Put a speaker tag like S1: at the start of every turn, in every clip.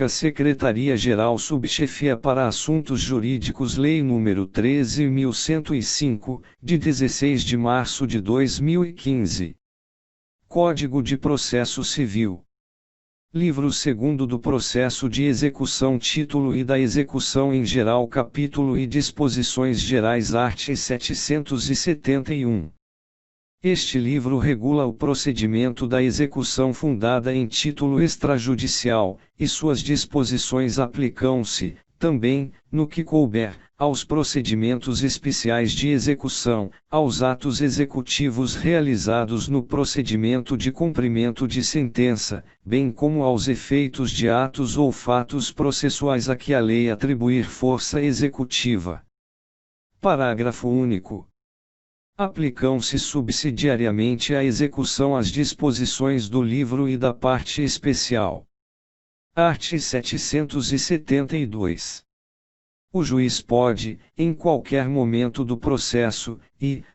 S1: Secretaria-Geral Subchefia para Assuntos Jurídicos Lei nº 13.105, de 16 de março de 2015. Código de Processo Civil. Livro 2º do Processo de Execução. Título e da Execução em Geral. Capítulo e Disposições Gerais. Art. 771. Este livro regula o procedimento da execução fundada em título extrajudicial, e suas disposições aplicam-se, também, no que couber, aos procedimentos especiais de execução, aos atos executivos realizados no procedimento de cumprimento de sentença, bem como aos efeitos de atos ou fatos processuais a que a lei atribuir força executiva. Parágrafo único. Aplicam-se subsidiariamente à execução as disposições do livro e da parte especial. Art. 772. O juiz pode, em qualquer momento do processo,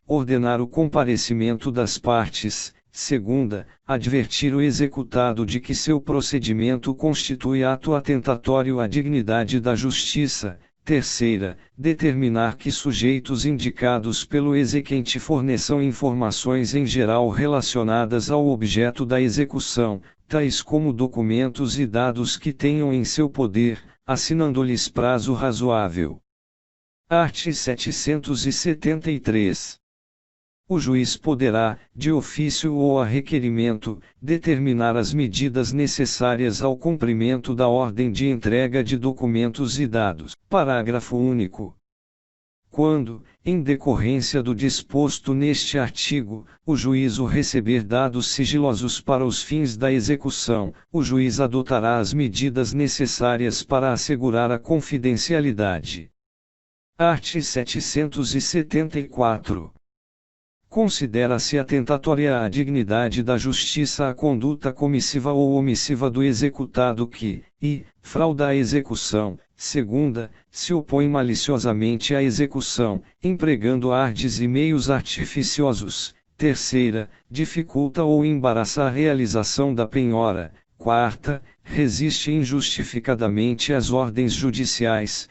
S1: ordenar o comparecimento das partes, segunda, advertir o executado de que seu procedimento constitui ato atentatório à dignidade da justiça, terceira, determinar que sujeitos indicados pelo exequente forneçam informações em geral relacionadas ao objeto da execução, tais como documentos e dados que tenham em seu poder, assinando-lhes prazo razoável. Art. 773. O juiz poderá, de ofício ou a requerimento, determinar as medidas necessárias ao cumprimento da ordem de entrega de documentos e dados. Parágrafo único. Quando, em decorrência do disposto neste artigo, o juízo receber dados sigilosos para os fins da execução, o juiz adotará as medidas necessárias para assegurar a confidencialidade. Art. 774. Considera-se atentatória à dignidade da justiça a conduta comissiva ou omissiva do executado que, frauda a execução, segunda, se opõe maliciosamente à execução, empregando ardes e meios artificiosos, terceira, dificulta ou embaraça a realização da penhora, quarta, resiste injustificadamente às ordens judiciais,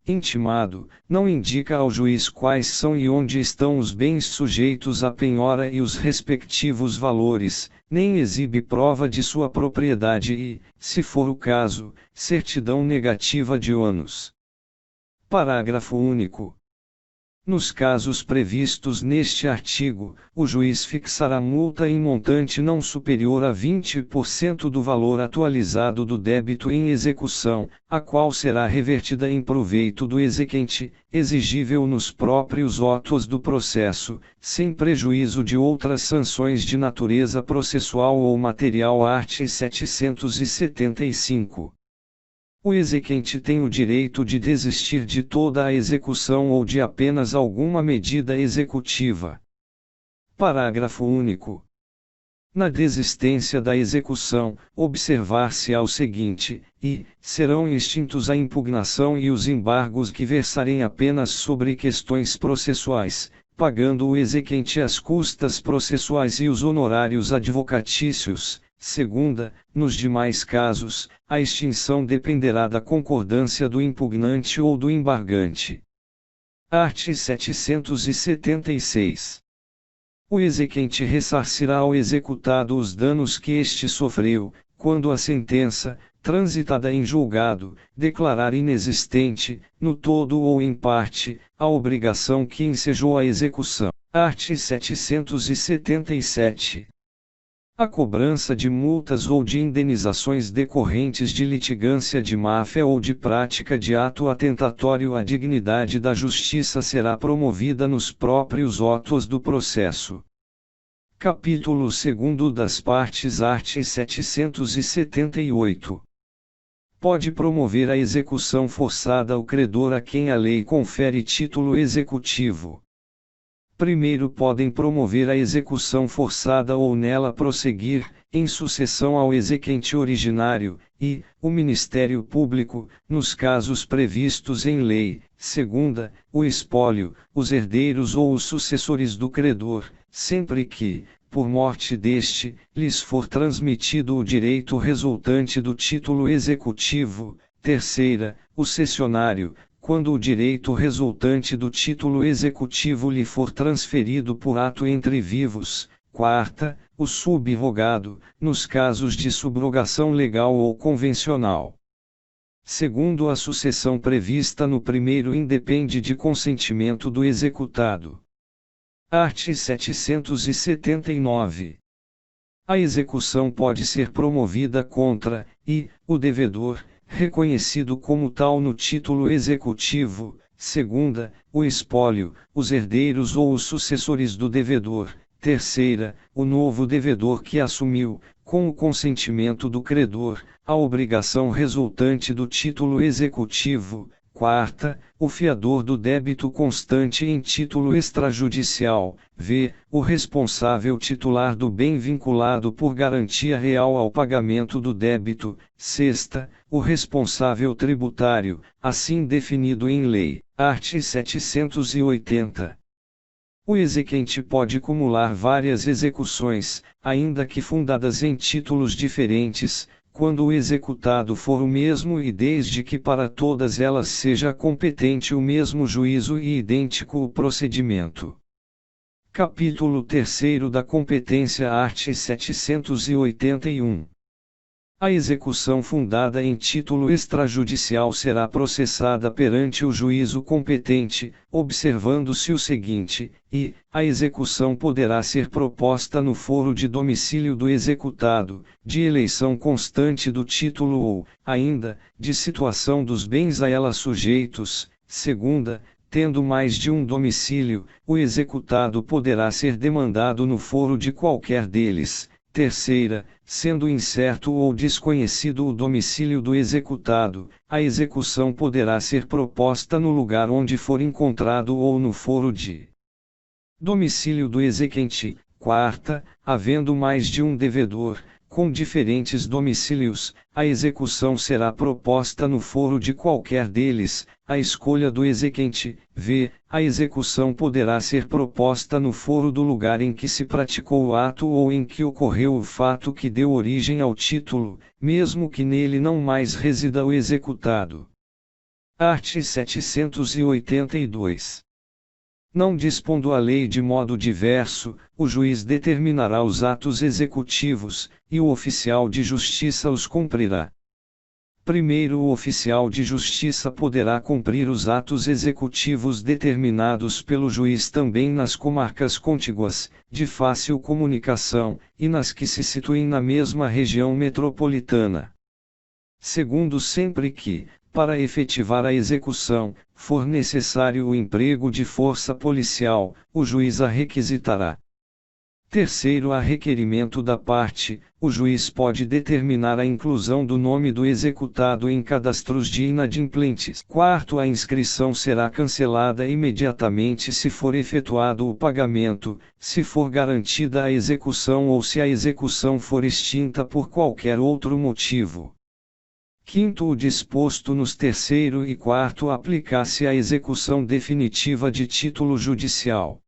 S1: intimado, não indica ao juiz quais são e onde estão os bens sujeitos à penhora e os respectivos valores, nem exibe prova de sua propriedade e, se for o caso, certidão negativa de ônus. Parágrafo único. Nos casos previstos neste artigo, o juiz fixará multa em montante não superior a 20% do valor atualizado do débito em execução, a qual será revertida em proveito do exequente, exigível nos próprios autos do processo, sem prejuízo de outras sanções de natureza processual ou material. Art. 775. O exequente tem o direito de desistir de toda a execução ou de apenas alguma medida executiva. Parágrafo único. Na desistência da execução, observar-se-á o seguinte, serão extintos a impugnação e os embargos que versarem apenas sobre questões processuais, pagando o exequente as custas processuais e os honorários advocatícios. Segunda, nos demais casos, a extinção dependerá da concordância do impugnante ou do embargante. Art. 776. O exequente ressarcirá ao executado os danos que este sofreu, quando a sentença, transitada em julgado, declarar inexistente, no todo ou em parte, a obrigação que ensejou a execução. Art. 777. A cobrança de multas ou de indenizações decorrentes de litigância de má-fé ou de prática de ato atentatório à dignidade da justiça será promovida nos próprios autos do processo. Capítulo 2º das partes. Art. 778. Pode promover a execução forçada o credor a quem a lei confere título executivo. Primeiro podem promover a execução forçada ou nela prosseguir, em sucessão ao exequente originário, e o Ministério Público, nos casos previstos em lei. Segunda, o espólio, os herdeiros ou os sucessores do credor, sempre que, por morte deste, lhes for transmitido o direito resultante do título executivo. Terceira, o cessionário, quando o direito resultante do título executivo lhe for transferido por ato entre vivos. Quarta, o subrogado, nos casos de subrogação legal ou convencional. Segundo, a sucessão prevista no primeiro independe de consentimento do executado. Art. 779. A execução pode ser promovida contra, o devedor, reconhecido como tal no título executivo. Segunda, o espólio, os herdeiros ou os sucessores do devedor. Terceira, o novo devedor que assumiu, com o consentimento do credor, a obrigação resultante do título executivo. Quarta, o fiador do débito constante em título extrajudicial, o responsável titular do bem vinculado por garantia real ao pagamento do débito. Sexta, o responsável tributário, assim definido em lei. Art. 780. O exequente pode cumular várias execuções, ainda que fundadas em títulos diferentes, quando o executado for o mesmo e desde que para todas elas seja competente o mesmo juízo e idêntico o procedimento. Capítulo 3 da competência. Art. 781. A execução fundada em título extrajudicial será processada perante o juízo competente, observando-se o seguinte: a execução poderá ser proposta no foro de domicílio do executado, de eleição constante do título ou, ainda, de situação dos bens a ela sujeitos. Segunda, tendo mais de um domicílio, o executado poderá ser demandado no foro de qualquer deles. Terceira, sendo incerto ou desconhecido o domicílio do executado, a execução poderá ser proposta no lugar onde for encontrado ou no foro de domicílio do exequente. Quarta, havendo mais de um devedor, com diferentes domicílios, a execução será proposta no foro de qualquer deles, à escolha do exequente. A execução poderá ser proposta no foro do lugar em que se praticou o ato ou em que ocorreu o fato que deu origem ao título, mesmo que nele não mais resida o executado. Art. 782. Não dispondo a lei de modo diverso, o juiz determinará os atos executivos, e o oficial de justiça os cumprirá. Primeiro, o oficial de justiça poderá cumprir os atos executivos determinados pelo juiz também nas comarcas contíguas, de fácil comunicação, e nas que se situem na mesma região metropolitana. Segundo, sempre que, para efetivar a execução, for necessário o emprego de força policial, o juiz a requisitará. Terceiro, a requerimento da parte, o juiz pode determinar a inclusão do nome do executado em cadastros de inadimplentes. Quarto, a inscrição será cancelada imediatamente se for efetuado o pagamento, se for garantida a execução ou se a execução for extinta por qualquer outro motivo. Quinto, o disposto nos terceiro e quarto aplicar-se à execução definitiva de título judicial.